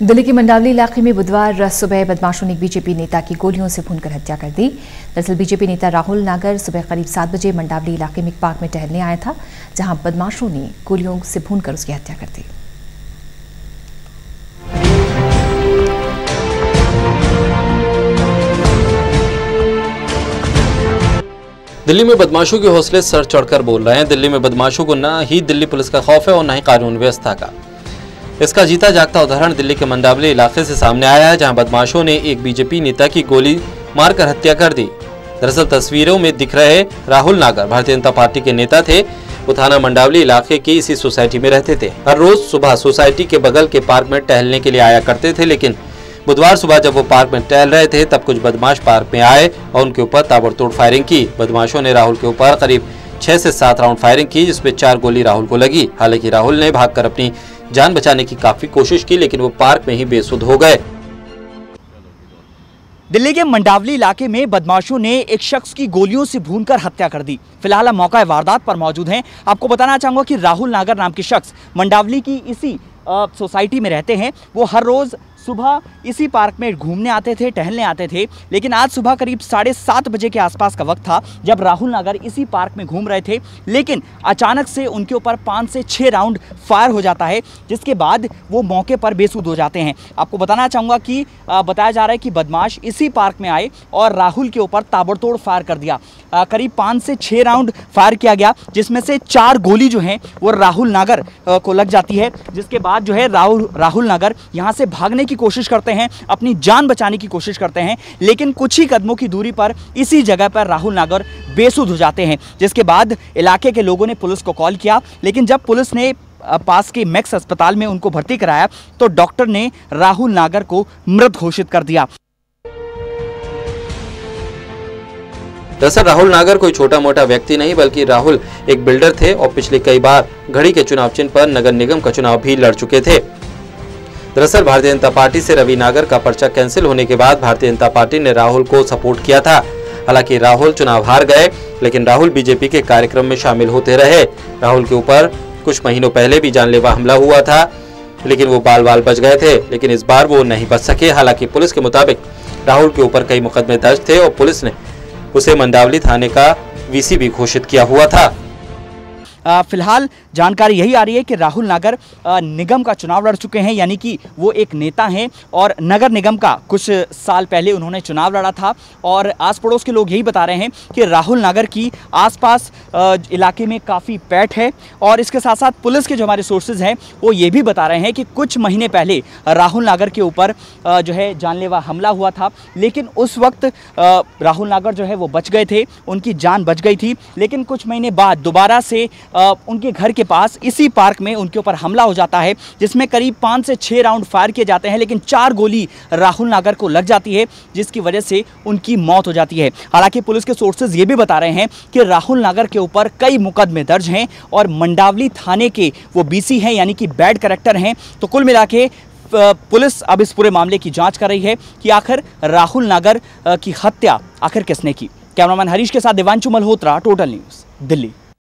दिल्ली के मंडावली इलाके में बुधवार सुबह बदमाशों ने एक बीजेपी नेता की गोलियों से भूनकर हत्या कर दी। दरअसल बीजेपी नेता राहुल नागर सुबह करीब 7 बजे मंडावली इलाके में एक पार्क में टहलने आया था, जहां बदमाशों ने गोलियों से भूनकर उसकी हत्या कर दी। दिल्ली में बदमाशों के हौसले सर चढ़कर बोल रहे हैं। दिल्ली में बदमाशों को न ही दिल्ली पुलिस का खौफ है और न ही कानून व्यवस्था का। इसका जीता जागता उदाहरण दिल्ली के मंडावली इलाके से सामने आया है, जहां बदमाशों ने एक बीजेपी नेता की गोली मारकर हत्या कर दी। दरअसल तस्वीरों में दिख रहे राहुल नागर भारतीय जनता पार्टी के नेता थे। वो थाना मंडावली इलाके की इसी सोसाइटी में रहते थे। हर रोज सुबह सोसाइटी के बगल के पार्क में टहलने के लिए आया करते थे, लेकिन बुधवार सुबह जब वो पार्क में टहल रहे थे तब कुछ बदमाश पार्क में आए और उनके ऊपर ताबड़तोड़ फायरिंग की। बदमाशों ने राहुल के ऊपर करीब 6 से 7 राउंड फायरिंग की, जिसमें 4 गोली राहुल को लगी। हालांकि राहुल ने भागकर अपनी जान बचाने की काफी कोशिश की, लेकिन वो पार्क में ही बेसुध हो गए। दिल्ली के मंडावली इलाके में बदमाशों ने एक शख्स की गोलियों से भूनकर हत्या कर दी। फिलहाल हम मौका वारदात पर मौजूद हैं। आपको बताना चाहूंगा कि राहुल नागर नाम के शख्स मंडावली की इसी सोसाइटी में रहते हैं। वो हर रोज सुबह इसी पार्क में घूमने आते थे, टहलने आते थे, लेकिन आज सुबह करीब 7:30 बजे के आसपास का वक्त था जब राहुल नागर इसी पार्क में घूम रहे थे, लेकिन अचानक से उनके ऊपर 5 से 6 राउंड फायर हो जाता है, जिसके बाद वो मौके पर बेसुध हो जाते हैं। आपको बताना चाहूँगा कि बताया जा रहा है कि बदमाश इसी पार्क में आए और राहुल के ऊपर ताबड़तोड़ फायर कर दिया। करीब 5 से 6 राउंड फायर किया गया, जिसमें से 4 गोली जो हैं वो राहुल नागर को लग जाती है, जिसके बाद जो है राहुल नागर यहाँ से भागने की कोशिश करते हैं, अपनी जान बचाने की कोशिश करते हैं, लेकिन कुछ ही कदमों की दूरी पर इसी जगह पर राहुल नागर बेसुध हो जाते हैं। जिसके बाद इलाके के लोगों ने पुलिस को कॉल किया, लेकिन जब पुलिस ने पास के मैक्स अस्पताल में उनको भर्ती कराया तो डॉक्टर ने राहुल नागर को मृत घोषित कर दिया। दरअसल राहुल नागर कोई छोटा मोटा व्यक्ति नहीं, बल्कि राहुल एक बिल्डर थे और पिछले कई बार घड़ी के चुनाव चिन्ह पर नगर निगम का चुनाव भी लड़ चुके थे। दरअसल भारतीय जनता पार्टी से रवि नागर का पर्चा कैंसिल होने के बाद भारतीय जनता पार्टी ने राहुल को सपोर्ट किया था। हालांकि राहुल चुनाव हार गए, लेकिन राहुल बीजेपी के कार्यक्रम में शामिल होते रहे। राहुल के ऊपर कुछ महीनों पहले भी जानलेवा हमला हुआ था, लेकिन वो बाल बच गए थे, लेकिन इस बार वो नहीं बच सके। हालांकि पुलिस के मुताबिक राहुल के ऊपर कई मुकदमे दर्ज थे और पुलिस ने उसे मंडावली थाने का वीसी भी घोषित किया हुआ था। फिलहाल जानकारी यही आ रही है कि राहुल नागर निगम का चुनाव लड़ चुके हैं, यानी कि वो एक नेता हैं और नगर निगम का कुछ साल पहले उन्होंने चुनाव लड़ा था। और आस पड़ोस के लोग यही बता रहे हैं कि राहुल नागर की आसपास इलाके में काफ़ी पैठ है। और इसके साथ साथ पुलिस के जो हमारे सोर्सेज हैं वो ये भी बता रहे हैं कि कुछ महीने पहले राहुल नागर के ऊपर जो है जानलेवा हमला हुआ था, लेकिन उस वक्त राहुल नागर जो है वो बच गए थे, उनकी जान बच गई थी। लेकिन कुछ महीने बाद दोबारा से उनके घर के पास इसी पार्क में उनके ऊपर हमला हो जाता है, जिसमें करीब 5 से 6 राउंड फायर किए जाते हैं, लेकिन 4 गोली राहुल नागर को लग जाती है, जिसकी वजह से उनकी मौत हो जाती है। हालांकि पुलिस के सोर्सेज ये भी बता रहे हैं कि राहुल नागर के ऊपर कई मुकदमे दर्ज हैं और मंडावली थाने के वो बीसी हैं, यानी कि बैड कैरेक्टर हैं। तो कुल मिला के पुलिस अब इस पूरे मामले की जांच कर रही है कि आखिर राहुल नागर की हत्या आखिर किसने की। कैमरामैन हरीश के साथ देवांशु मल्होत्रा, टोटल न्यूज़, दिल्ली।